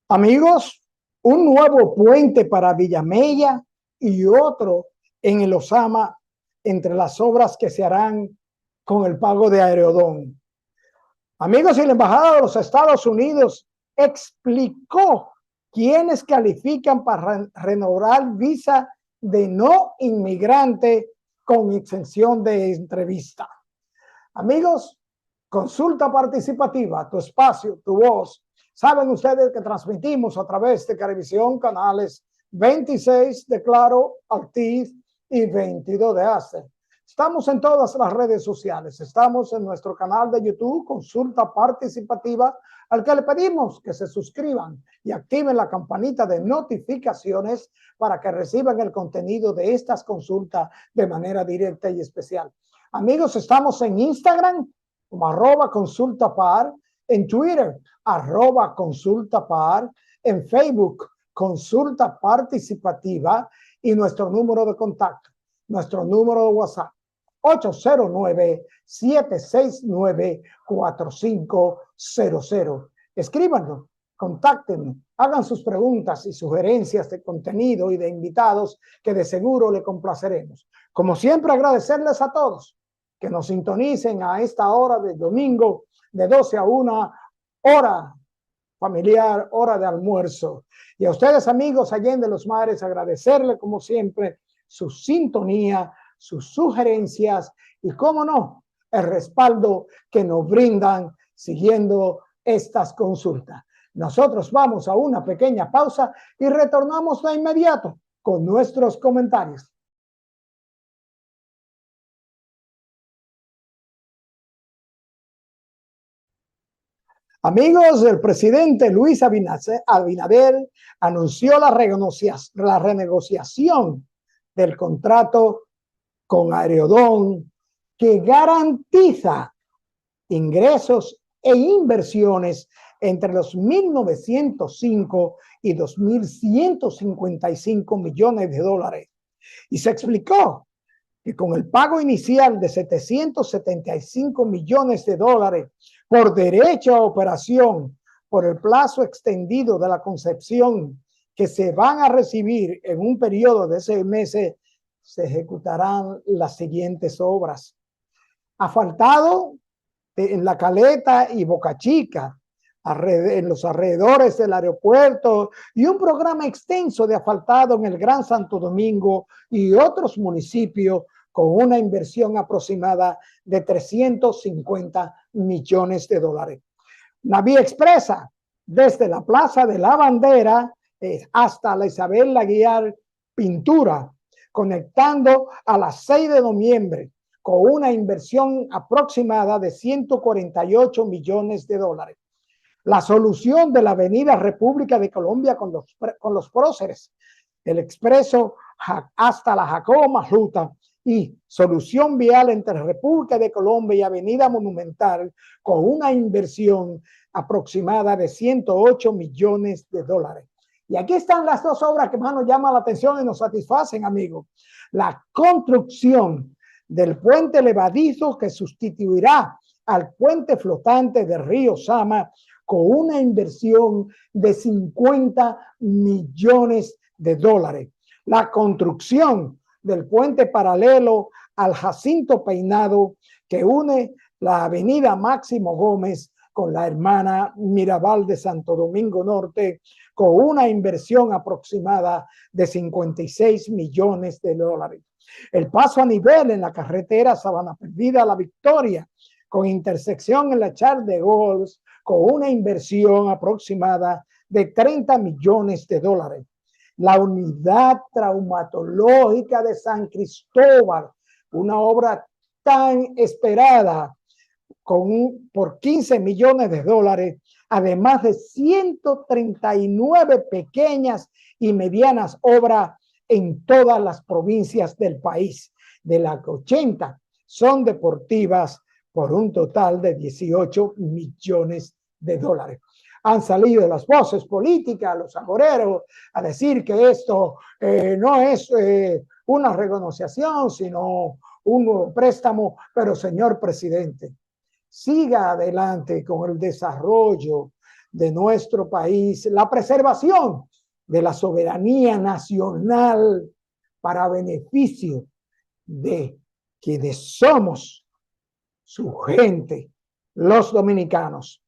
Amigos, un nuevo puente para Villamella y otro en el Osama entre las obras que se harán con el pago de Aerodón. Amigos, y la Embajada de los Estados Unidos explicó quiénes califican para renovar visa de no inmigrante con exención de entrevista. Amigos, consulta participativa, tu espacio, tu voz. Saben ustedes que transmitimos a través de Carevisión canales 26 de Claro, Altiz y 22 de Aster. Estamos en todas las redes sociales. Estamos en nuestro canal de YouTube, Consulta Participativa, al que le pedimos que se suscriban y activen la campanita de notificaciones para que reciban el contenido de estas consultas de manera directa y especial. Amigos, estamos en Instagram como @consultapar, en Twitter @consultapar, en Facebook Consulta Participativa y nuestro número de contacto, nuestro número de WhatsApp 809-769-4500. Escríbanos, contáctenme, hagan sus preguntas y sugerencias de contenido y de invitados que de seguro le complaceremos. Como siempre, agradecerles a todos que nos sintonicen a esta hora de domingo de 12 a 1, hora familiar, hora de almuerzo. Y a ustedes, amigos, Allende los Mares, agradecerle como siempre su sintonía, sus sugerencias y, cómo no, el respaldo que nos brindan siguiendo estas consultas. Nosotros vamos a una pequeña pausa y retornamos de inmediato con nuestros comentarios. Amigos, el presidente Luis Abinader anunció la renegociación del contrato con Aerodón, que garantiza ingresos e inversiones entre los 1.905 y 2.155 millones de dólares. Y se explicó que con el pago inicial de 775 millones de dólares por derecho a operación por el plazo extendido de la concepción, que se van a recibir en un periodo de 6 meses, se ejecutarán las siguientes obras: asfaltado en La Caleta y Boca Chica, en los alrededores del aeropuerto, y un programa extenso de asfaltado en el Gran Santo Domingo y otros municipios con una inversión aproximada de 350 millones de dólares. Una vía expresa desde la Plaza de la Bandera hasta la Isabel Laguiar Pintura, conectando a las 6 de noviembre, con una inversión aproximada de 148 millones de dólares. La solución de la avenida República de Colombia con los próceres, el expreso hasta la Jacobo Magluta, y solución vial entre República de Colombia y Avenida Monumental con una inversión aproximada de 108 millones de dólares. Y aquí están las dos obras que más nos llaman la atención y nos satisfacen, amigos. La construcción del puente levadizo que sustituirá al puente flotante del río Sama con una inversión de 50 millones de dólares. La construcción del puente paralelo al Jacinto Peinado que une la avenida Máximo Gómez con la hermana Mirabal de Santo Domingo Norte, con una inversión aproximada de 56 millones de dólares. El paso a nivel en la carretera Sabana Perdida La Victoria, con intersección en la Charles de Gaulle, con una inversión aproximada de 30 millones de dólares. La unidad traumatológica de San Cristóbal, una obra tan esperada por 15 millones de dólares, además de 139 pequeñas y medianas obras en todas las provincias del país, de las que 80 son deportivas, por un total de 18 millones de dólares. Han salido las voces políticas, los agoreros, a decir que esto no es una renegociación, sino un préstamo. Pero, señor presidente, siga adelante con el desarrollo de nuestro país, la preservación de la soberanía nacional para beneficio de quienes somos su gente, los dominicanos.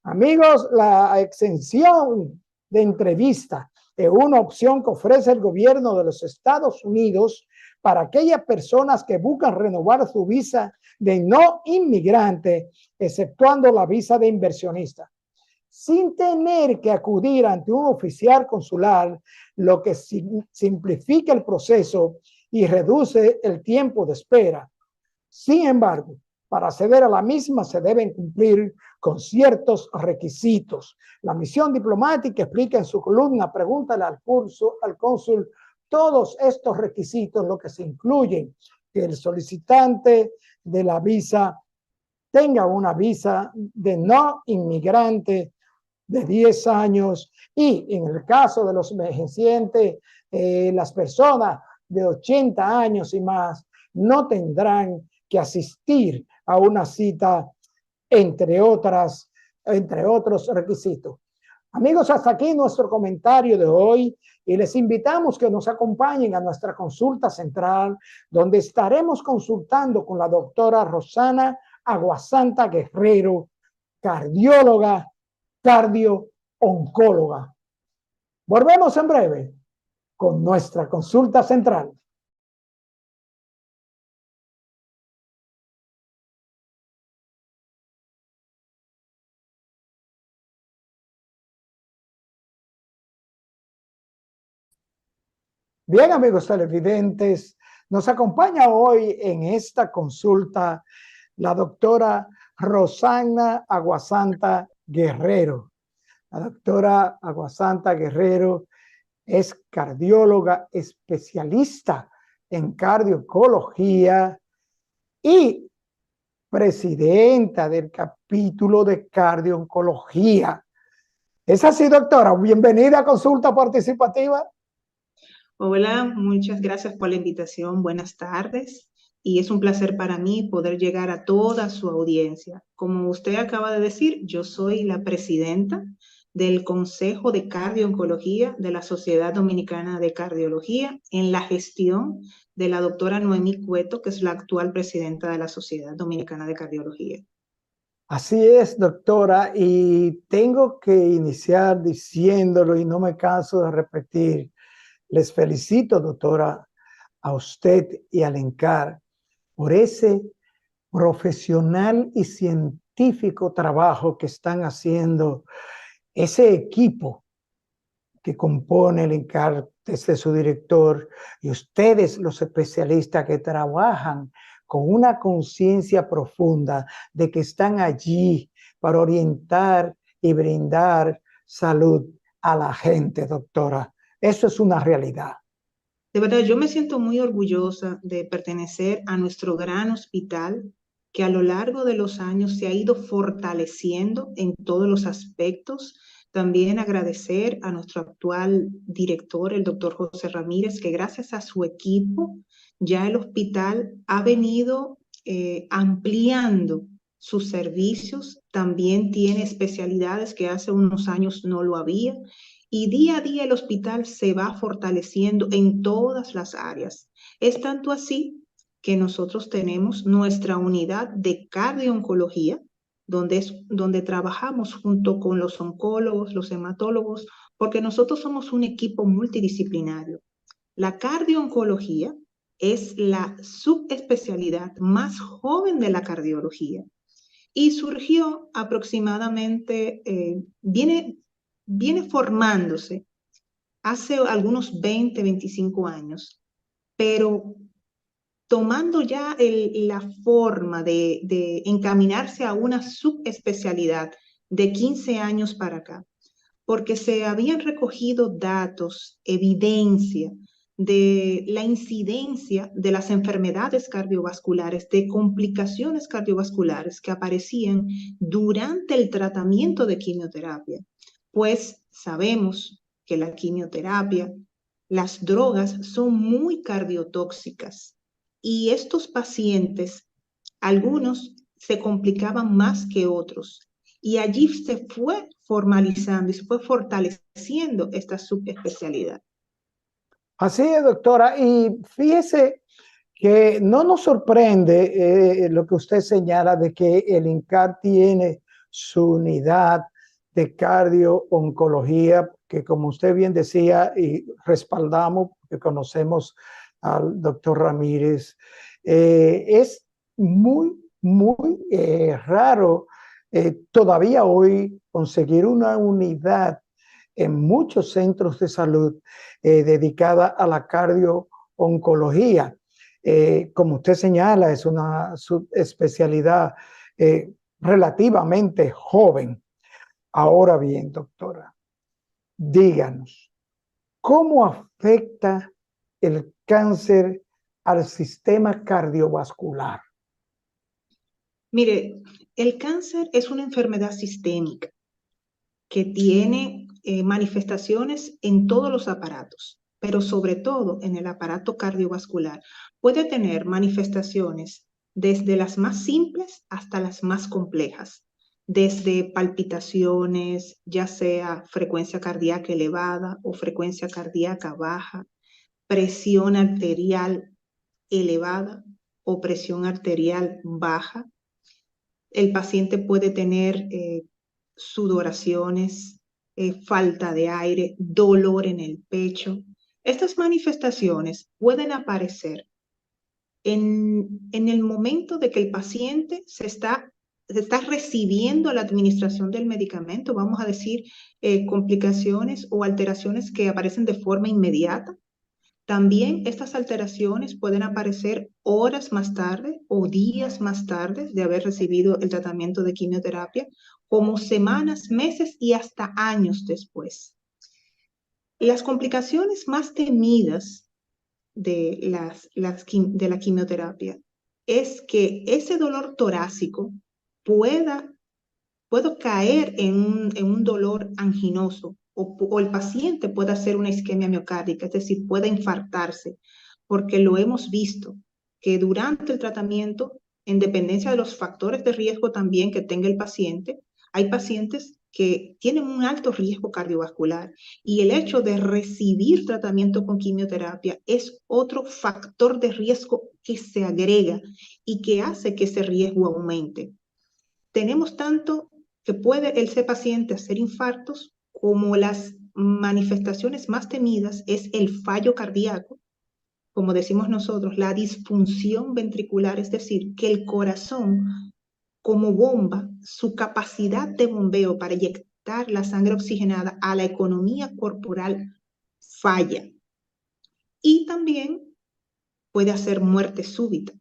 Amigos, la exención de entrevista es una opción que ofrece el gobierno de los Estados Unidos para aquellas personas que buscan renovar su visa de no inmigrante, exceptuando la visa de inversionista, sin tener que acudir ante un oficial consular, lo que simplifica el proceso y reduce el tiempo de espera. Sin embargo, para acceder a la misma se deben cumplir con ciertos requisitos. La misión diplomática explica en su columna Pregúntale al cónsul todos estos requisitos, lo que se incluyen, que el solicitante de la visa tenga una visa de no inmigrante de 10 años y en el caso de los envejecientes, las personas de 80 años y más no tendrán que asistir a una cita, entre otros requisitos. Amigos, hasta aquí nuestro comentario de hoy y les invitamos que nos acompañen a nuestra consulta central, donde estaremos consultando con la doctora Rosana Aguasanta Guerrero, cardióloga, cardio-oncóloga. Volvemos en breve con nuestra consulta central. Bien, amigos televidentes, nos acompaña hoy en esta consulta la doctora Rosana Aguasanta Guerrero. La doctora Aguasanta Guerrero es cardióloga especialista en cardiología y presidenta del capítulo de cardio-oncología. ¿Es así, doctora? Bienvenida a Consulta Participativa. Hola, muchas gracias por la invitación. Buenas tardes. Y es un placer para mí poder llegar a toda su audiencia. Como usted acaba de decir, yo soy la presidenta del Consejo de Cardio-Oncología de la Sociedad Dominicana de Cardiología en la gestión de la doctora Noemí Cueto, que es la actual presidenta de la Sociedad Dominicana de Cardiología. Así es, doctora, y tengo que iniciar diciéndolo y no me canso de repetir. Les felicito, doctora, a usted y al ENCAR por ese profesional y científico trabajo que están haciendo ese equipo que compone el ENCAR desde su director y ustedes los especialistas que trabajan con una conciencia profunda de que están allí para orientar y brindar salud a la gente, doctora. Eso es una realidad. De verdad, yo me siento muy orgullosa de pertenecer a nuestro gran hospital que a lo largo de los años se ha ido fortaleciendo en todos los aspectos. También agradecer a nuestro actual director, el doctor José Ramírez, que gracias a su equipo ya el hospital ha venido ampliando sus servicios. También tiene especialidades que hace unos años no lo había. Y día a día el hospital se va fortaleciendo en todas las áreas. Es tanto así que nosotros tenemos nuestra unidad de cardio-oncología, donde trabajamos junto con los oncólogos, los hematólogos, porque nosotros somos un equipo multidisciplinario. La cardio-oncología es la subespecialidad más joven de la cardiología y surgió aproximadamente, viene formándose hace algunos 20, 25 años, pero tomando ya la forma de encaminarse a una subespecialidad de 15 años para acá, porque se habían recogido datos, evidencia de la incidencia de las enfermedades cardiovasculares, de complicaciones cardiovasculares que aparecían durante el tratamiento de quimioterapia. Pues sabemos que la quimioterapia, las drogas son muy cardiotóxicas y estos pacientes, algunos se complicaban más que otros. Y allí se fue formalizando y se fue fortaleciendo esta subespecialidad. Así es, doctora. Y fíjese que no nos sorprende lo que usted señala de que el INCAR tiene su unidad de cardio-oncología, que como usted bien decía y respaldamos, porque conocemos al doctor Ramírez, es muy raro todavía hoy conseguir una unidad en muchos centros de salud dedicada a la cardio-oncología. Como usted señala, es una subespecialidad relativamente joven. Ahora bien, doctora, díganos, ¿cómo afecta el cáncer al sistema cardiovascular? Mire, el cáncer es una enfermedad sistémica que tiene manifestaciones en todos los aparatos, pero sobre todo en el aparato cardiovascular. Puede tener manifestaciones desde las más simples hasta las más complejas, desde palpitaciones, ya sea frecuencia cardíaca elevada o frecuencia cardíaca baja, presión arterial elevada o presión arterial baja. El paciente puede tener sudoraciones, falta de aire, dolor en el pecho. Estas manifestaciones pueden aparecer en el momento de que el paciente se está recibiendo la administración del medicamento, vamos a decir, complicaciones o alteraciones que aparecen de forma inmediata. También estas alteraciones pueden aparecer horas más tarde o días más tarde de haber recibido el tratamiento de quimioterapia, como semanas, meses y hasta años después. Las complicaciones más temidas de la quimioterapia es que ese dolor torácico pueda caer en un dolor anginoso o el paciente puede hacer una isquemia miocárdica, es decir, puede infartarse, porque lo hemos visto que durante el tratamiento, en dependencia de los factores de riesgo también que tenga el paciente, hay pacientes que tienen un alto riesgo cardiovascular y el hecho de recibir tratamiento con quimioterapia es otro factor de riesgo que se agrega y que hace que ese riesgo aumente. Tenemos tanto que puede ese paciente hacer infartos como las manifestaciones más temidas es el fallo cardíaco, como decimos nosotros, la disfunción ventricular, es decir, que el corazón como bomba, su capacidad de bombeo para inyectar la sangre oxigenada a la economía corporal falla. Y también puede hacer muerte súbita.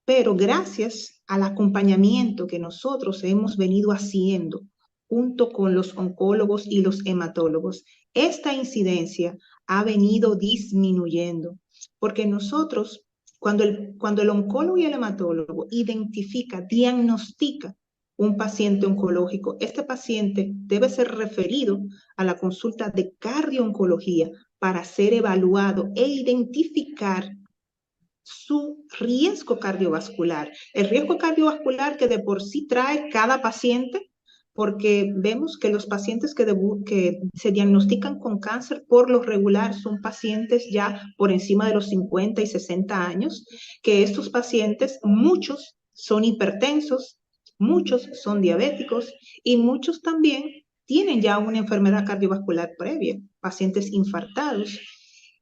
Pero gracias al acompañamiento que nosotros hemos venido haciendo junto con los oncólogos y los hematólogos, esta incidencia ha venido disminuyendo, porque nosotros, cuando el oncólogo y el hematólogo diagnostica un paciente oncológico, este paciente debe ser referido a la consulta de cardio-oncología para ser evaluado e identificar su riesgo cardiovascular. El riesgo cardiovascular que de por sí trae cada paciente, porque vemos que los pacientes que se diagnostican con cáncer por lo regular son pacientes ya por encima de los 50 y 60 años, que estos pacientes, muchos son hipertensos, muchos son diabéticos y muchos también tienen ya una enfermedad cardiovascular previa, pacientes infartados.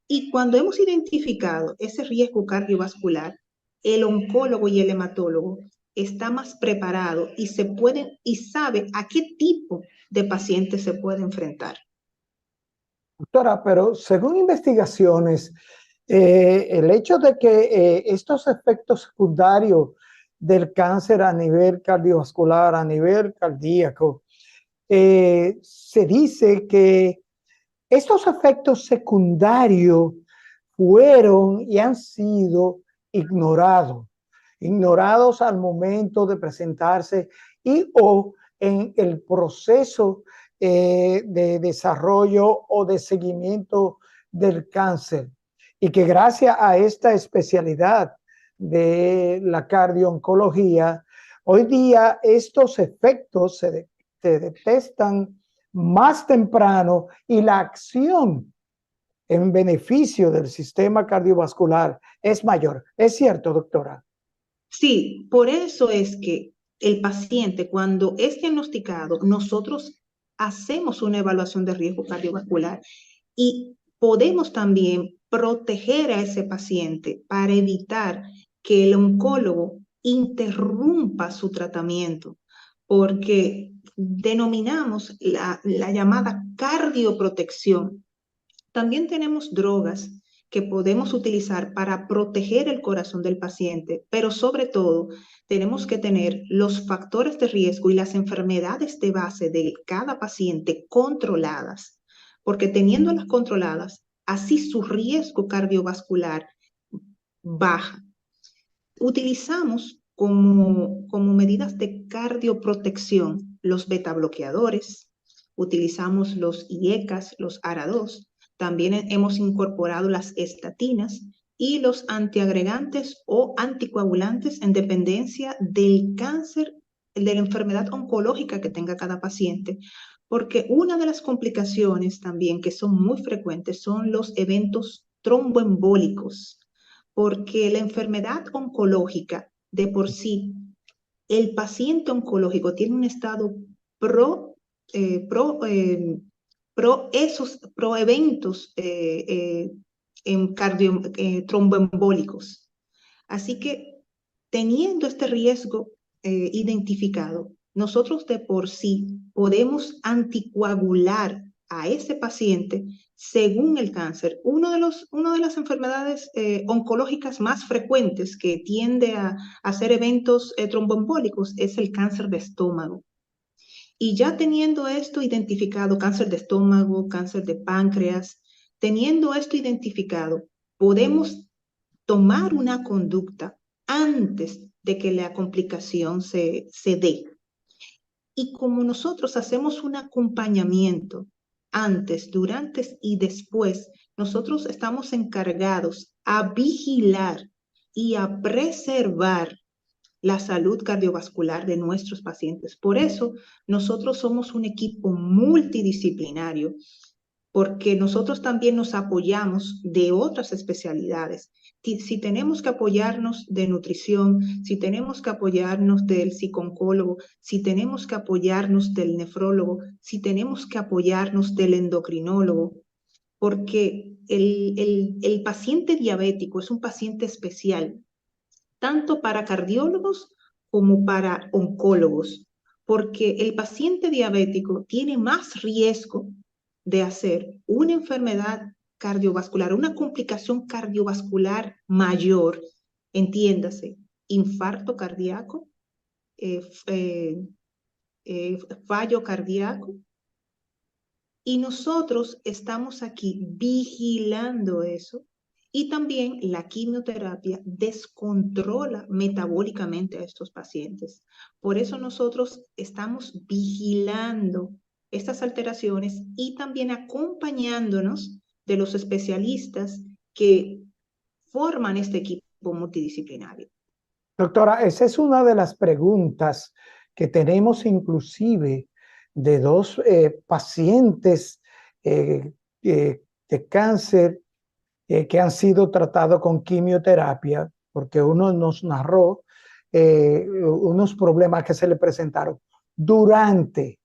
Y cuando hemos identificado ese riesgo cardiovascular, el oncólogo y el hematólogo está más preparado y sabe a qué tipo de paciente se puede enfrentar. Doctora, pero según investigaciones, el hecho de que estos efectos secundarios del cáncer a nivel cardiovascular, a nivel cardíaco, se dice que estos efectos secundarios fueron y han sido ignorados al momento de presentarse y o en el proceso de desarrollo o de seguimiento del cáncer. Y que gracias a esta especialidad de la cardio-oncología, hoy día estos efectos se detectan más temprano y la acción en beneficio del sistema cardiovascular es mayor. ¿Es cierto, doctora? Sí, por eso es que el paciente, cuando es diagnosticado, nosotros hacemos una evaluación de riesgo cardiovascular y podemos también proteger a ese paciente para evitar que el oncólogo interrumpa su tratamiento, porque denominamos la llamada cardioprotección. También tenemos drogas que podemos utilizar para proteger el corazón del paciente, pero sobre todo tenemos que tener los factores de riesgo y las enfermedades de base de cada paciente controladas, porque teniéndolas controladas, así su riesgo cardiovascular baja. Utilizamos como medidas de cardioprotección los betabloqueadores, utilizamos los IECAS, los ARA2, también hemos incorporado las estatinas y los antiagregantes o anticoagulantes en dependencia del cáncer, de la enfermedad oncológica que tenga cada paciente, porque una de las complicaciones también que son muy frecuentes son los eventos tromboembólicos, porque la enfermedad oncológica de por sí, el paciente oncológico tiene un estado pro, pro, pro eventos tromboembólicos. Así que teniendo este riesgo identificado, nosotros de por sí podemos anticoagular a ese paciente según el cáncer. Una de las enfermedades oncológicas más frecuentes que tiende a hacer eventos tromboembólicos es el cáncer de estómago. Y ya teniendo esto identificado, cáncer de estómago, cáncer de páncreas, teniendo esto identificado, podemos tomar una conducta antes de que la complicación se dé. Y como nosotros hacemos un acompañamiento antes, durante y después, nosotros estamos encargados a vigilar y a preservar la salud cardiovascular de nuestros pacientes. Por eso, nosotros somos un equipo multidisciplinario porque nosotros también nos apoyamos de otras especialidades. Si tenemos que apoyarnos de nutrición, si tenemos que apoyarnos del psicooncólogo, si tenemos que apoyarnos del nefrólogo, si tenemos que apoyarnos del endocrinólogo, porque el paciente diabético es un paciente especial, tanto para cardiólogos como para oncólogos, porque el paciente diabético tiene más riesgo de hacer una enfermedad cardiovascular, una complicación cardiovascular mayor, entiéndase, infarto cardíaco, eh, eh, fallo cardíaco, y nosotros estamos aquí vigilando eso. Y también la quimioterapia descontrola metabólicamente a estos pacientes. Por eso nosotros estamos vigilando estas alteraciones y también acompañándonos de los especialistas que forman este equipo multidisciplinario. Doctora, esa es una de las preguntas que tenemos inclusive de dos pacientes de cáncer que han sido tratados con quimioterapia, porque uno nos narró unos problemas que se le presentaron durante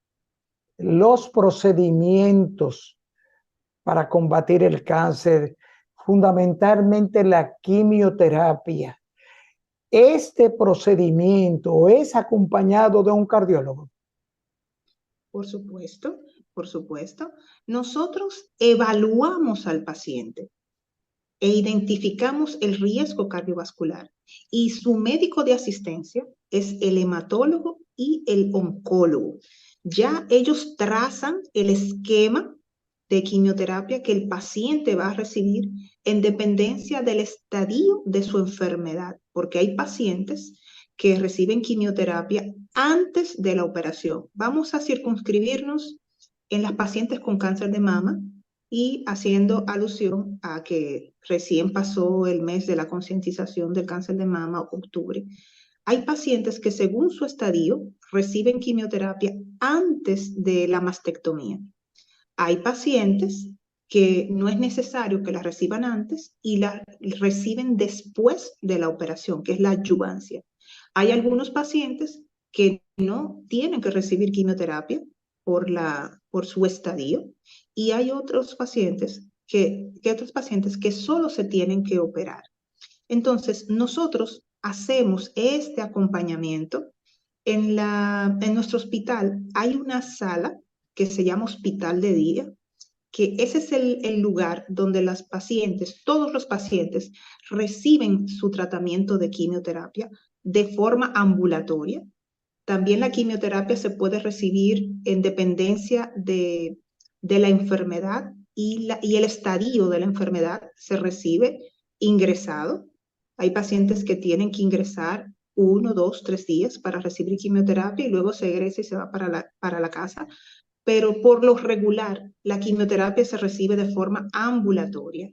los procedimientos para combatir el cáncer, fundamentalmente la quimioterapia. Este procedimiento es acompañado de un cardiólogo. Por supuesto, por supuesto. Nosotros evaluamos al paciente e identificamos el riesgo cardiovascular y su médico de asistencia es el hematólogo y el oncólogo. Ya ellos trazan el esquema de quimioterapia que el paciente va a recibir en dependencia del estadio de su enfermedad, porque hay pacientes que reciben quimioterapia antes de la operación. Vamos a circunscribirnos en las pacientes con cáncer de mama y haciendo alusión a que recién pasó el mes de la concientización del cáncer de mama, octubre. Hay pacientes que según su estadio reciben quimioterapia antes de la mastectomía. Hay pacientes que no es necesario que la reciban antes y la reciben después de la operación, que es la adyuvancia. Hay algunos pacientes que no tienen que recibir quimioterapia por su estadio y hay otros pacientes que solo se tienen que operar. Entonces, nosotros hacemos este acompañamiento. En nuestro hospital hay una sala que se llama hospital de día, que ese es el lugar donde las pacientes, todos los pacientes, reciben su tratamiento de quimioterapia de forma ambulatoria. También la quimioterapia se puede recibir en dependencia de la enfermedad y el estadio de la enfermedad se recibe ingresado. Hay pacientes que tienen que ingresar 1, 2, 3 días para recibir quimioterapia y luego se egresa y se va para la casa. Pero por lo regular, la quimioterapia se recibe de forma ambulatoria.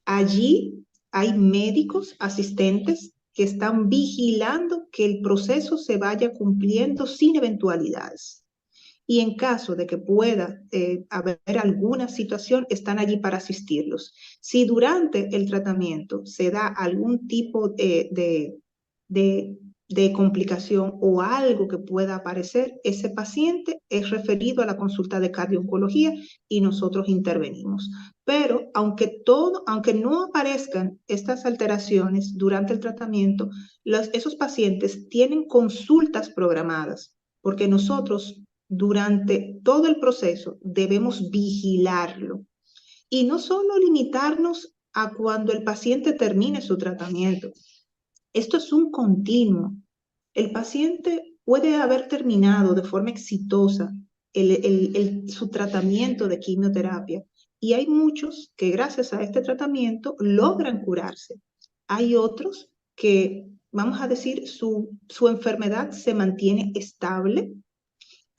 Allí hay médicos asistentes que están vigilando que el proceso se vaya cumpliendo sin eventualidades. Y en caso de que pueda haber alguna situación, están allí para asistirlos. Si durante el tratamiento se da algún tipo de complicación o algo que pueda aparecer, ese paciente es referido a la consulta de cardio-oncología y nosotros intervenimos. Pero aunque no aparezcan estas alteraciones durante el tratamiento, esos pacientes tienen consultas programadas, porque nosotros durante todo el proceso debemos vigilarlo y no solo limitarnos a cuando el paciente termine su tratamiento. Esto es un continuo. El paciente puede haber terminado de forma exitosa su tratamiento de quimioterapia y hay muchos que gracias a este tratamiento logran curarse. Hay otros que, vamos a decir, su enfermedad se mantiene estable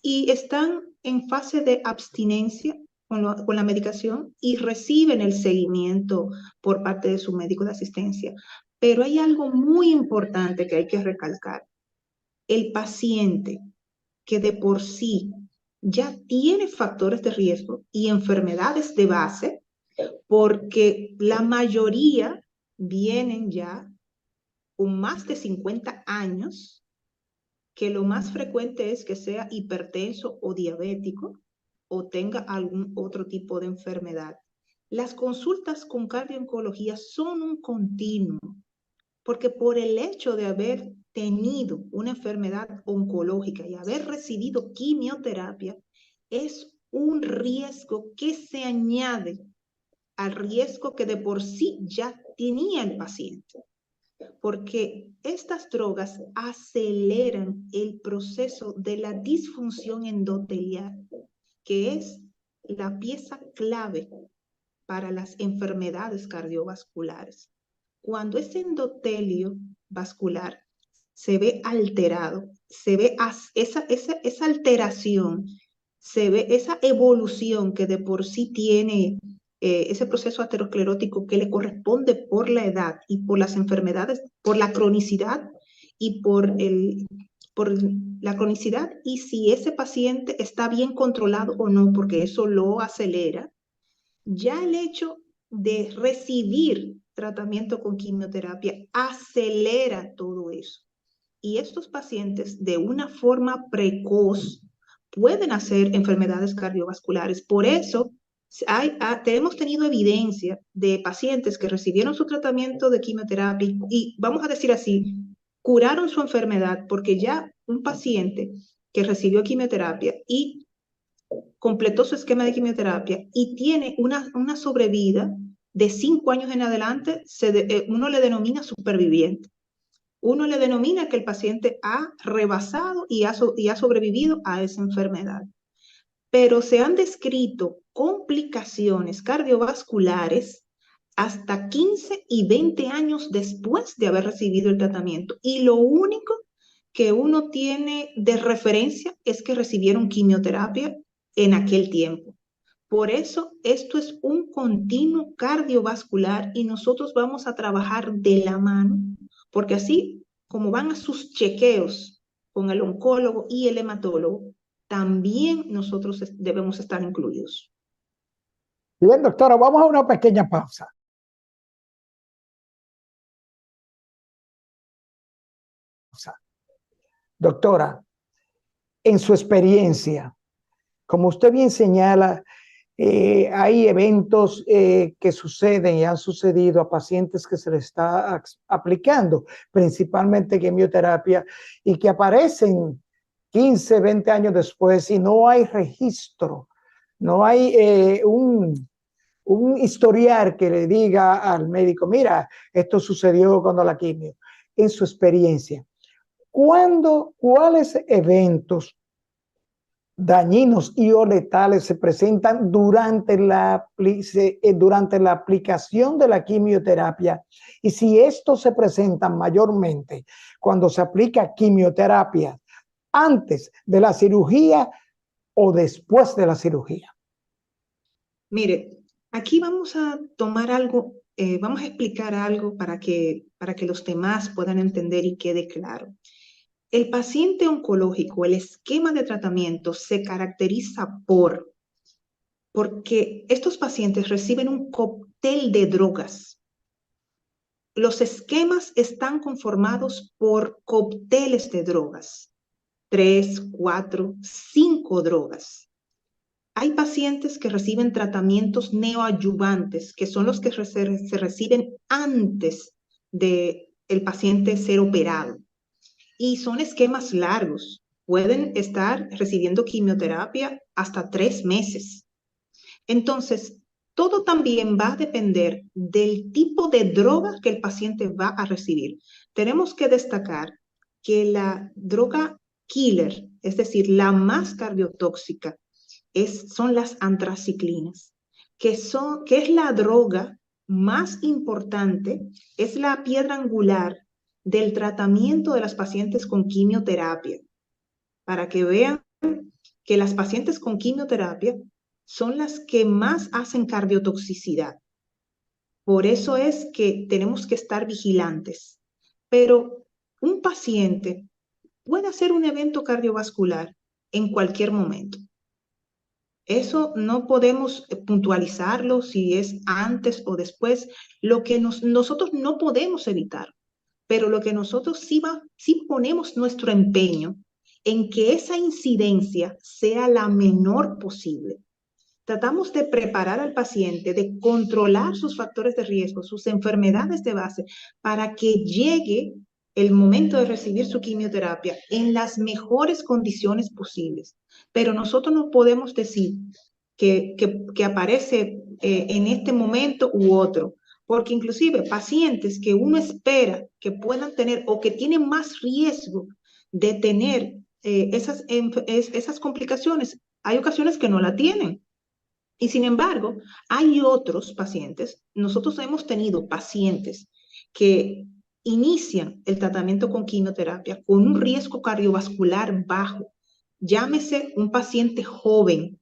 y están en fase de abstinencia con la medicación y reciben el seguimiento por parte de su médico de asistencia. Pero hay algo muy importante que hay que recalcar. El paciente que de por sí ya tiene factores de riesgo y enfermedades de base, porque la mayoría vienen ya con más de 50 años, que lo más frecuente es que sea hipertenso o diabético o tenga algún otro tipo de enfermedad. Las consultas con cardio-oncología son un continuo, porque por el hecho de haber tenido una enfermedad oncológica y haber recibido quimioterapia, es un riesgo que se añade al riesgo que de por sí ya tenía el paciente, porque estas drogas aceleran el proceso de la disfunción endotelial, que es la pieza clave para las enfermedades cardiovasculares. Cuando ese endotelio vascular se ve alterado, se ve esa alteración, se ve esa evolución que de por sí tiene ese proceso aterosclerótico que le corresponde por la edad y por las enfermedades, por la cronicidad y por la cronicidad y si ese paciente está bien controlado o no, porque eso lo acelera. Ya el hecho de recibir tratamiento con quimioterapia acelera todo eso. Y estos pacientes de una forma precoz pueden hacer enfermedades cardiovasculares. Por eso hemos tenido evidencia de pacientes que recibieron su tratamiento de quimioterapia y vamos a decir así, curaron su enfermedad porque ya un paciente que recibió quimioterapia y completó su esquema de quimioterapia y tiene una sobrevida de 5 años en adelante, uno le denomina superviviente. Uno le denomina que el paciente ha rebasado y ha sobrevivido a esa enfermedad. Pero se han descrito complicaciones cardiovasculares hasta 15 y 20 años después de haber recibido el tratamiento. Y lo único que uno tiene de referencia es que recibieron quimioterapia en aquel tiempo. Por eso esto es un continuo cardiovascular y nosotros vamos a trabajar de la mano, porque así como van a sus chequeos con el oncólogo y el hematólogo, también nosotros debemos estar incluidos. Bien, doctora, vamos a una pequeña pausa. Doctora, en su experiencia, como usted bien señala, hay eventos que suceden y han sucedido a pacientes que se les está aplicando, principalmente quimioterapia, y que aparecen 15, 20 años después y no hay registro, no hay un historial que le diga al médico, mira, esto sucedió cuando la quimio. En su experiencia, ¿cuáles eventos dañinos y o letales se presentan durante la aplicación de la quimioterapia? Y si estos se presentan mayormente cuando se aplica quimioterapia antes de la cirugía o después de la cirugía. Mire, aquí vamos a tomar algo, vamos a explicar algo para que los demás puedan entender y quede claro. El paciente oncológico, el esquema de tratamiento se caracteriza porque estos pacientes reciben un cóctel de drogas. Los esquemas están conformados por cócteles de drogas, 3, 4, 5 drogas. Hay pacientes que reciben tratamientos neoadyuvantes, que son los que se reciben antes de el paciente ser operado. Y son esquemas largos. Pueden estar recibiendo quimioterapia hasta 3 meses. Entonces, todo también va a depender del tipo de droga que el paciente va a recibir. Tenemos que destacar que la droga killer, es decir, la más cardiotóxica, son las antraciclinas, que es la droga más importante, es la piedra angular del tratamiento de las pacientes con quimioterapia. Para que vean que las pacientes con quimioterapia son las que más hacen cardiotoxicidad. Por eso es que tenemos que estar vigilantes. Pero un paciente puede hacer un evento cardiovascular en cualquier momento. Eso no podemos puntualizarlo si es antes o después. Lo que nosotros no podemos evitar, pero lo que nosotros sí ponemos nuestro empeño en que esa incidencia sea la menor posible. Tratamos de preparar al paciente, de controlar sus factores de riesgo, sus enfermedades de base, para que llegue el momento de recibir su quimioterapia en las mejores condiciones posibles. Pero nosotros no podemos decir que aparece en este momento u otro, porque inclusive pacientes que uno espera que puedan tener o que tienen más riesgo de tener esas complicaciones, hay ocasiones que no la tienen. Y sin embargo, hay otros pacientes, nosotros hemos tenido pacientes que inician el tratamiento con quimioterapia con un riesgo cardiovascular bajo. Llámese un paciente joven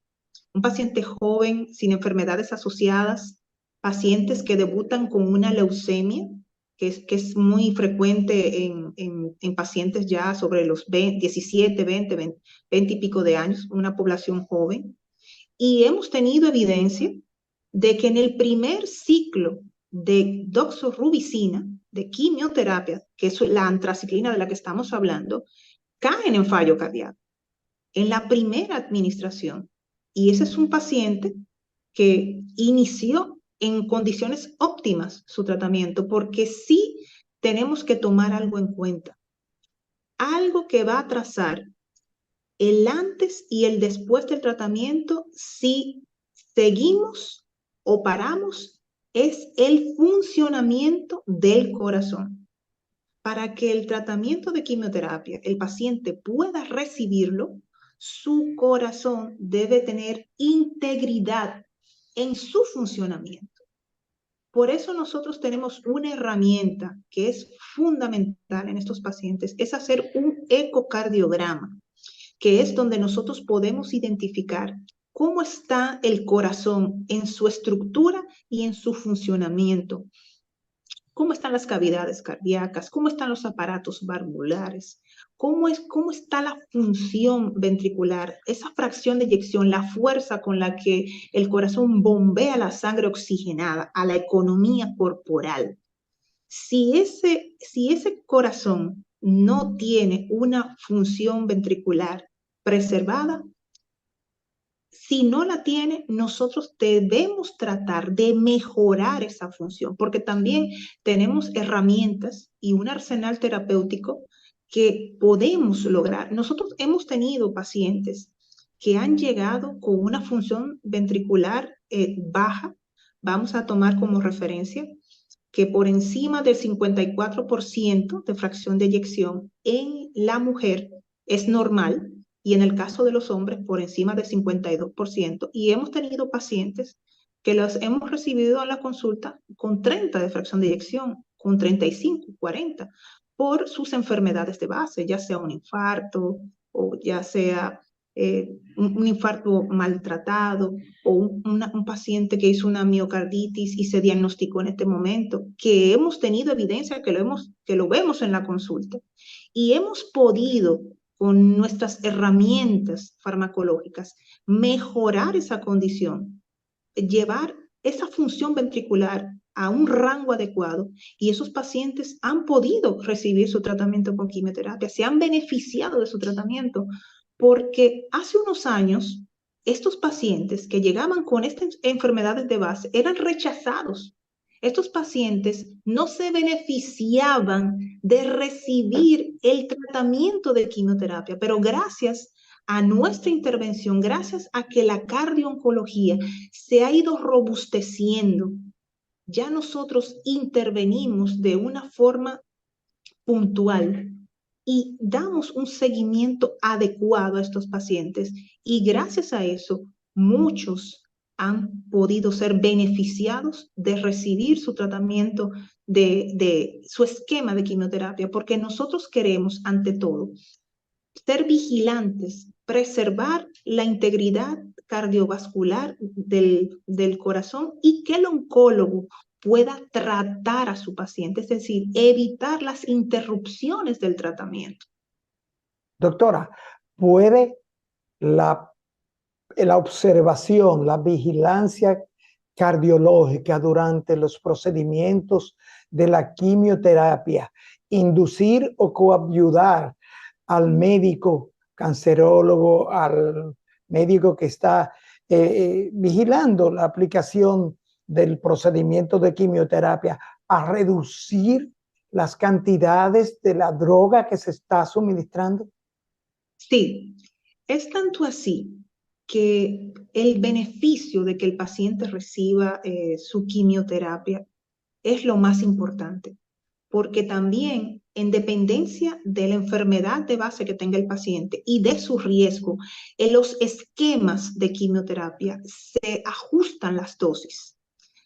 sin enfermedades asociadas, pacientes que debutan con una leucemia, que es muy frecuente en pacientes ya sobre los 17, 20 y pico de años, una población joven. Y hemos tenido evidencia de que en el primer ciclo de doxorubicina, de quimioterapia, que es la antraciclina de la que estamos hablando, caen en fallo cardíaco en la primera administración. Y ese es un paciente que inició en condiciones óptimas su tratamiento, porque sí tenemos que tomar algo en cuenta. Algo que va a trazar el antes y el después del tratamiento, si seguimos o paramos, es el funcionamiento del corazón. Para que el tratamiento de quimioterapia, el paciente pueda recibirlo, su corazón debe tener integridad en su funcionamiento. Por eso nosotros tenemos una herramienta que es fundamental en estos pacientes, es hacer un ecocardiograma, que es donde nosotros podemos identificar cómo está el corazón en su estructura y en su funcionamiento. cómo están las cavidades cardíacas, cómo están los aparatos valvulares, cómo está la función ventricular, esa fracción de eyección, la fuerza con la que el corazón bombea la sangre oxigenada a la economía corporal. Si ese corazón no tiene una función ventricular preservada, si no la tiene, nosotros debemos tratar de mejorar esa función, porque también tenemos herramientas y un arsenal terapéutico que podemos lograr. Nosotros hemos tenido pacientes que han llegado con una función ventricular baja. Vamos a tomar como referencia que por encima del 54% de fracción de eyección en la mujer es normal, y en el caso de los hombres por encima del 52%, y hemos tenido pacientes que los hemos recibido a la consulta con 30 de fracción de eyección, con 35, 40, por sus enfermedades de base, ya sea un infarto o ya sea un infarto maltratado o un paciente que hizo una miocarditis y se diagnosticó en este momento, que hemos tenido evidencia que lo vemos en la consulta y hemos podido con nuestras herramientas farmacológicas mejorar esa condición, llevar esa función ventricular a un rango adecuado, y esos pacientes han podido recibir su tratamiento con quimioterapia, se han beneficiado de su tratamiento, porque hace unos años estos pacientes que llegaban con estas enfermedades de base eran rechazados. Estos pacientes no se beneficiaban de recibir el tratamiento de quimioterapia, pero gracias a nuestra intervención, gracias a que la cardiooncología se ha ido robusteciendo, ya nosotros intervenimos de una forma puntual y damos un seguimiento adecuado a estos pacientes, y gracias a eso muchos han podido ser beneficiados de recibir su tratamiento, de su esquema de quimioterapia, porque nosotros queremos ante todo ser vigilantes, preservar la integridad cardiovascular del corazón, y que el oncólogo pueda tratar a su paciente, es decir, evitar las interrupciones del tratamiento. Doctora, ¿puede la observación, la vigilancia cardiológica durante los procedimientos de la quimioterapia inducir o coadyudar al médico cancerólogo, al médico que está vigilando la aplicación del procedimiento de quimioterapia, a reducir las cantidades de la droga que se está suministrando? Sí, es tanto así que el beneficio de que el paciente reciba su quimioterapia es lo más importante, porque también en dependencia de la enfermedad de base que tenga el paciente y de su riesgo, en los esquemas de quimioterapia se ajustan las dosis.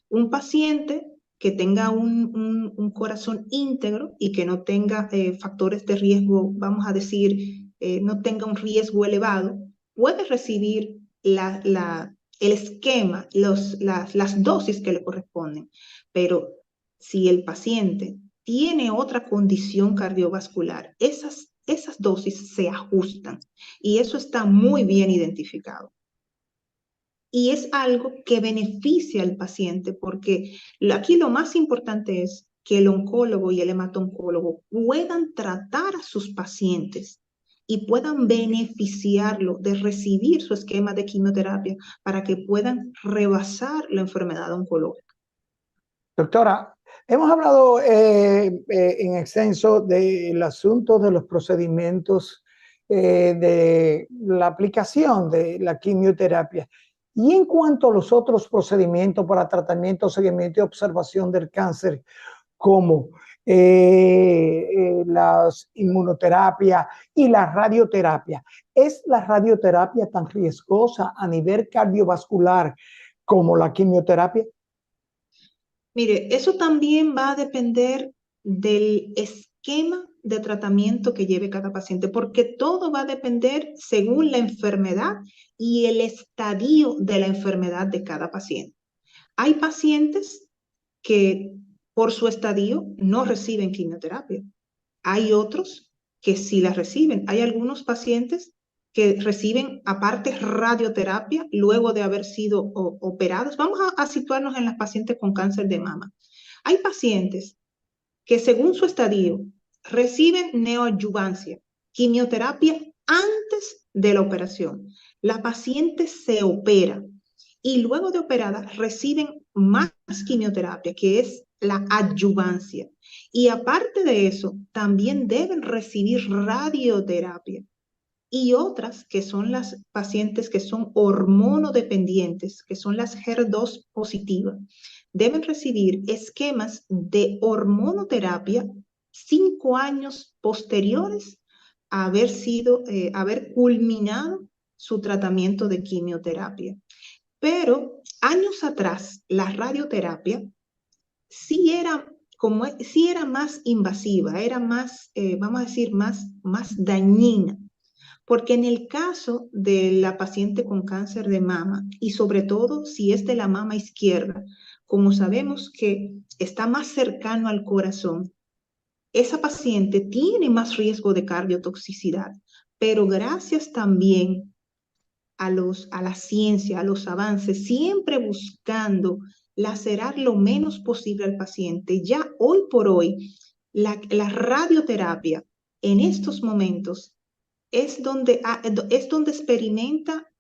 Un paciente que tenga un corazón íntegro y que no tenga factores de riesgo, vamos a decir, no tenga un riesgo elevado, puede recibir el esquema, las dosis que le corresponden. Pero si el paciente tiene otra condición cardiovascular, esas dosis se ajustan, y eso está muy bien identificado. Y es algo que beneficia al paciente, porque aquí lo más importante es que el oncólogo y el hematoncólogo puedan tratar a sus pacientes y puedan beneficiarlo de recibir su esquema de quimioterapia para que puedan rebasar la enfermedad oncológica. Doctora, hemos hablado en extenso del asunto de los procedimientos de la aplicación de la quimioterapia. Y en cuanto a los otros procedimientos para tratamiento, seguimiento y observación del cáncer, como las inmunoterapias y la radioterapia, ¿es la radioterapia tan riesgosa a nivel cardiovascular como la quimioterapia? Mire, eso también va a depender del esquema de tratamiento que lleve cada paciente, porque todo va a depender según la enfermedad y el estadio de la enfermedad de cada paciente. Hay pacientes que por su estadio no reciben quimioterapia. Hay otros que sí la reciben. Hay algunos pacientes que reciben aparte radioterapia luego de haber sido operados. Vamos a situarnos en las pacientes con cáncer de mama. Hay pacientes que según su estadio reciben neoadyuvancia, quimioterapia antes de la operación. La paciente se opera y luego de operada reciben más quimioterapia, que es la adyuvancia. Y aparte de eso, también deben recibir radioterapia. Y otras que son las pacientes que son hormonodependientes, que son las HER2 positivas, deben recibir esquemas de hormonoterapia 5 años posteriores a haber culminado su tratamiento de quimioterapia. Pero años atrás, la radioterapia sí era más invasiva, era más, vamos a decir, más dañina. Porque en el caso de la paciente con cáncer de mama, y sobre todo si es de la mama izquierda, como sabemos que está más cercano al corazón, esa paciente tiene más riesgo de cardiotoxicidad, pero gracias también a la ciencia, a los avances, siempre buscando lacerar lo menos posible al paciente. Ya hoy por hoy, la radioterapia en estos momentos es donde experimenta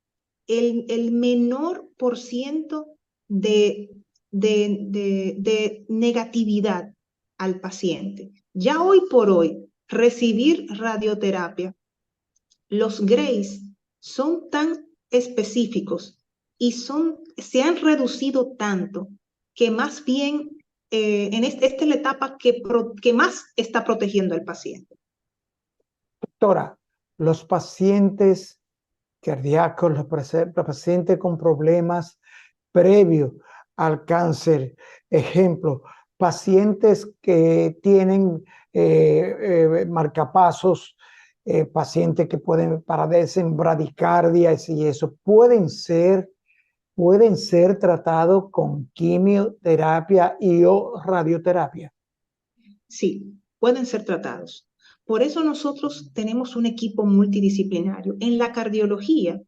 el menor por ciento de, de negatividad al paciente. Ya hoy por hoy, recibir radioterapia, los grays son tan específicos y se han reducido tanto que más bien esta es la etapa que más está protegiendo al paciente. Doctora, los pacientes cardíacos, los pacientes con problemas previos al cáncer, ejemplo, pacientes que tienen marcapasos, pacientes que padecen bradicardias y eso, pueden ser tratados con quimioterapia y o radioterapia. Sí, pueden ser tratados. Por eso nosotros tenemos un equipo multidisciplinario. En la cardiología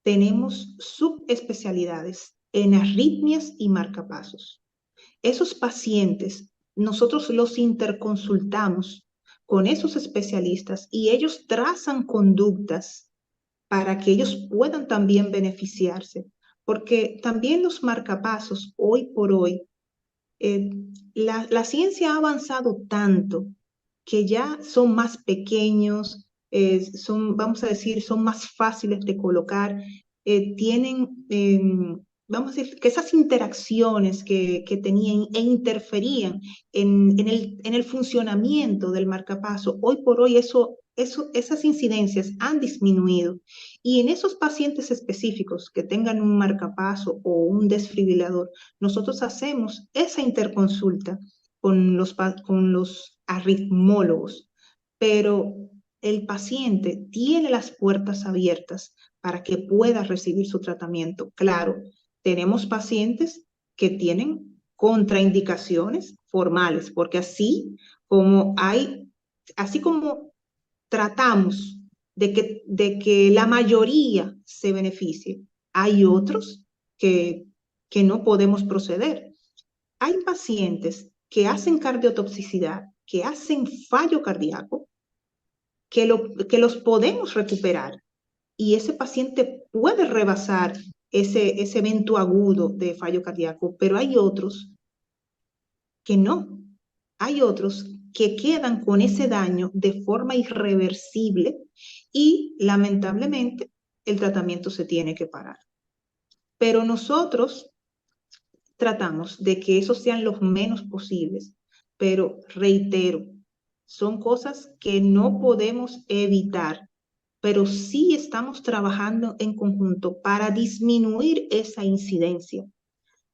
tenemos subespecialidades en arritmias y marcapasos. Esos pacientes, nosotros los interconsultamos con esos especialistas y ellos trazan conductas para que ellos puedan también beneficiarse, porque también los marcapasos hoy por hoy eh, la ciencia ha avanzado tanto que ya son más pequeños, vamos a decir, son más fáciles de colocar, tienen, vamos a decir, que esas interacciones que tenían e interferían en el funcionamiento del marcapaso, hoy por hoy esas incidencias han disminuido. Y en esos pacientes específicos que tengan un marcapaso o un desfibrilador, nosotros hacemos esa interconsulta con los arritmólogos, pero el paciente tiene las puertas abiertas para que pueda recibir su tratamiento. Claro, tenemos pacientes que tienen contraindicaciones formales, porque así como tratamos de que la mayoría se beneficie, hay otros que no podemos proceder. Hay pacientes que hacen cardiotoxicidad, que hacen fallo cardíaco, que los podemos recuperar y ese paciente puede rebasar ese evento agudo de fallo cardíaco, pero hay otros que no. Hay otros que quedan con ese daño de forma irreversible y lamentablemente el tratamiento se tiene que parar. Pero nosotros tratamos de que esos sean los menos posibles, pero reitero, son cosas que no podemos evitar, pero sí estamos trabajando en conjunto para disminuir esa incidencia.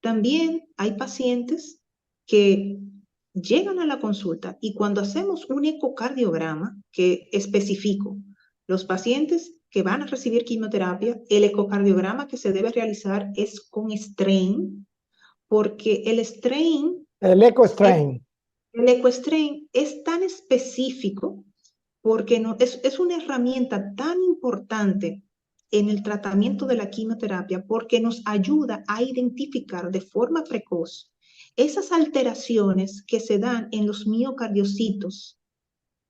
También hay pacientes que llegan a la consulta y cuando hacemos un ecocardiograma que especifico los pacientes que van a recibir quimioterapia, el ecocardiograma que se debe realizar es con strain, porque el strain El EcoStrain. El EcoStrain es tan específico porque es una herramienta tan importante en el tratamiento de la quimioterapia porque nos ayuda a identificar de forma precoz esas alteraciones que se dan en los miocardiocitos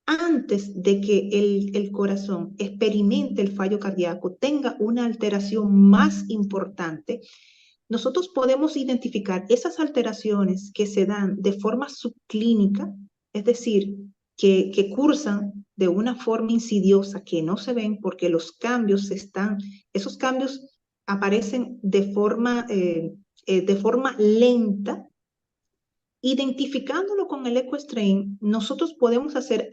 antes de que el corazón experimente el fallo cardíaco, tenga una alteración más importante. Nosotros podemos identificar esas alteraciones que se dan de forma subclínica, es decir, que cursan de una forma insidiosa, que no se ven porque los cambios esos cambios aparecen de forma lenta. Identificándolo con el EcoStrain, nosotros podemos hacer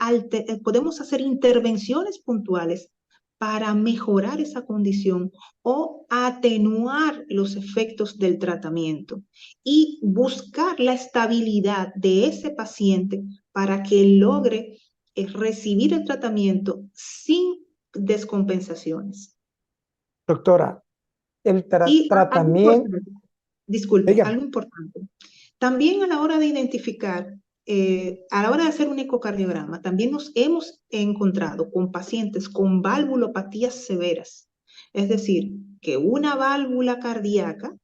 intervenciones puntuales para mejorar esa condición o atenuar los efectos del tratamiento y buscar la estabilidad de ese paciente para que logre recibir el tratamiento sin descompensaciones. Doctora, el Y algo tratamiento, importante, disculpe, dígame, algo importante. También a la hora de identificar, a la hora de hacer un ecocardiograma, también nos hemos encontrado con pacientes con valvulopatías severas. Es decir, que una válvula cardíaca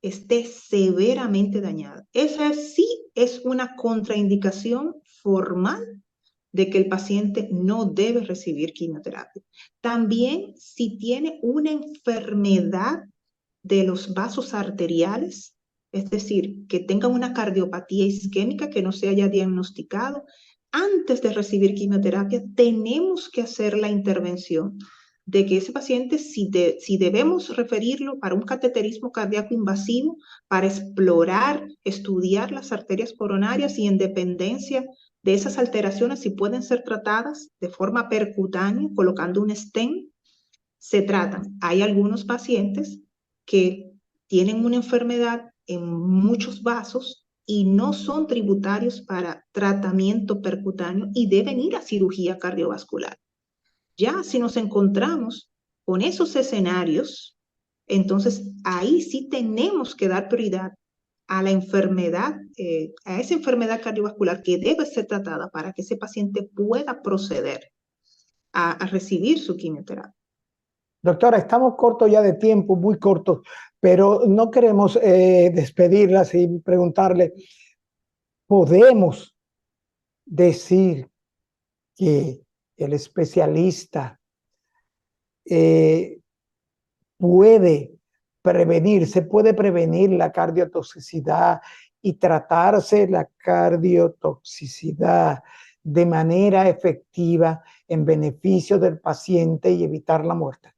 esté severamente dañada. Esa sí es una contraindicación formal de que el paciente no debe recibir quimioterapia. También si tiene una enfermedad de los vasos arteriales, es decir, que tenga una cardiopatía isquémica que no se haya diagnosticado, antes de recibir quimioterapia tenemos que hacer la intervención de que ese paciente, si debemos referirlo para un cateterismo cardíaco invasivo, para explorar, estudiar las arterias coronarias y en dependencia de esas alteraciones, si pueden ser tratadas de forma percutánea, colocando un stent, se tratan. Hay algunos pacientes que tienen una enfermedad en muchos vasos y no son tributarios para tratamiento percutáneo y deben ir a cirugía cardiovascular. Ya si nos encontramos con esos escenarios, entonces ahí sí tenemos que dar prioridad a la enfermedad, a esa enfermedad cardiovascular que debe ser tratada para que ese paciente pueda proceder a recibir su quimioterapia. doctora, estamos cortos ya de tiempo, muy cortos, pero no queremos despedirla sin preguntarle, ¿podemos decir que el especialista eh, se puede prevenir la cardiotoxicidad y tratarse la cardiotoxicidad de manera efectiva en beneficio del paciente y evitar la muerte?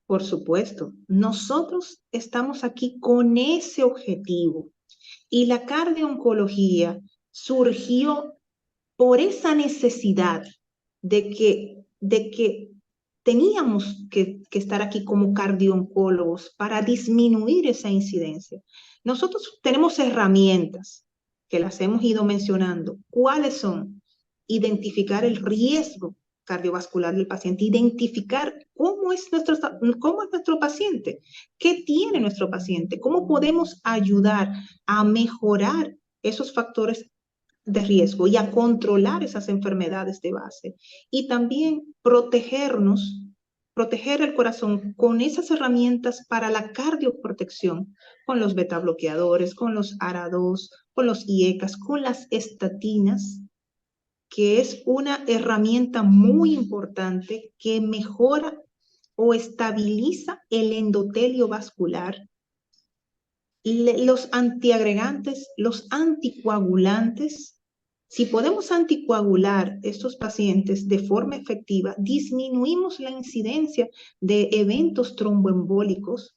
Por supuesto, nosotros estamos aquí con ese objetivo y la cardiooncología surgió por esa necesidad de que teníamos que estar aquí como cardioncólogos para disminuir esa incidencia. Nosotros tenemos herramientas que las hemos ido mencionando. ¿Cuáles son? Identificar el riesgo cardiovascular del paciente, identificar cómo es nuestro paciente, qué tiene nuestro paciente, cómo podemos ayudar a mejorar esos factores de riesgo y a controlar esas enfermedades de base. Y también proteger el corazón con esas herramientas para la cardioprotección, con los betabloqueadores, con los ARA2, con los IECAS, con las estatinas, que es una herramienta muy importante que mejora o estabiliza el endotelio vascular. Los antiagregantes, los anticoagulantes, si podemos anticoagular estos pacientes de forma efectiva, disminuimos la incidencia de eventos tromboembólicos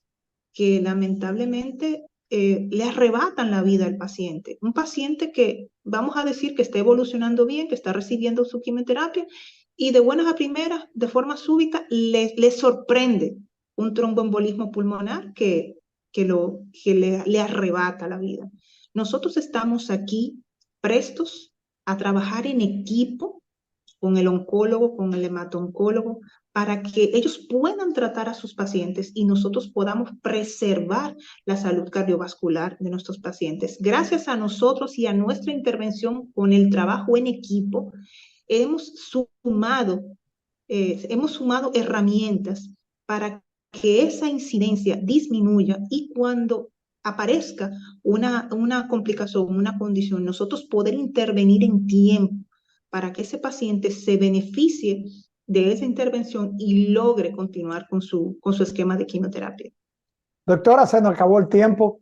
que lamentablemente le arrebatan la vida al paciente. Un paciente que vamos a decir que está evolucionando bien, que está recibiendo su quimioterapia y de buenas a primeras, de forma súbita, le sorprende un tromboembolismo pulmonar que le arrebata la vida. Nosotros estamos aquí prestos a trabajar en equipo con el oncólogo, con el hemato-oncólogo, para que ellos puedan tratar a sus pacientes y nosotros podamos preservar la salud cardiovascular de nuestros pacientes. Gracias a nosotros y a nuestra intervención con el trabajo en equipo, hemos sumado herramientas para que esa incidencia disminuya y cuando aparezca una complicación, una condición, nosotros poder intervenir en tiempo para que ese paciente se beneficie de esa intervención y logre continuar con su esquema de quimioterapia. Doctora, se nos acabó el tiempo.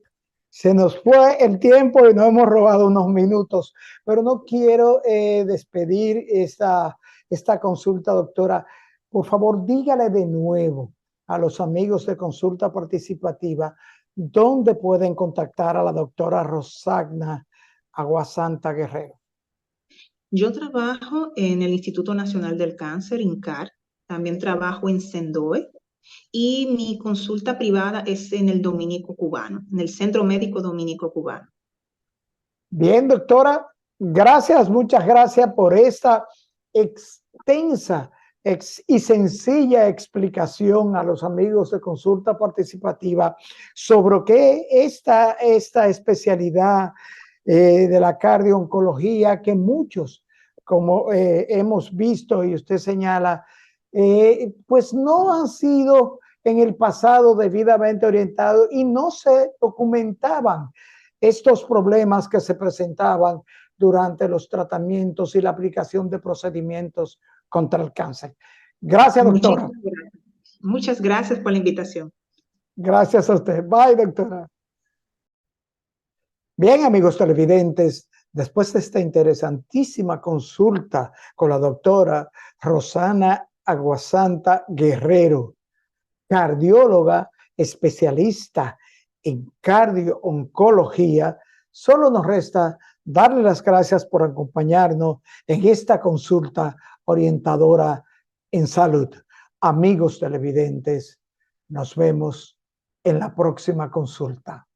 Se nos fue el tiempo y nos hemos robado unos minutos, pero no quiero despedir esta consulta, doctora. Por favor, dígale de nuevo a los amigos de Consulta Participativa dónde pueden contactar a la doctora Rosagna Aguasanta Guerrero. Yo trabajo en el Instituto Nacional del Cáncer, INCAR, también trabajo en CENDOE y mi consulta privada es en el Dominico Cubano, en el Centro Médico Dominico Cubano. Bien, doctora, gracias, muchas gracias por esta extensa y sencilla explicación a los amigos de Consulta Participativa sobre qué esta especialidad de la cardio-oncología que muchos, como hemos visto y usted señala, pues no han sido en el pasado debidamente orientados y no se documentaban estos problemas que se presentaban durante los tratamientos y la aplicación de procedimientos contra el cáncer. Gracias, doctora. Muchas gracias por la invitación. Gracias a usted. Bye, doctora. Bien, amigos televidentes, después de esta interesantísima consulta con la doctora Rosagna Aguasanta Guerrero, cardióloga especialista en cardio-oncología, solo nos resta darle las gracias por acompañarnos en esta consulta orientadora en salud. Amigos televidentes, nos vemos en la próxima consulta.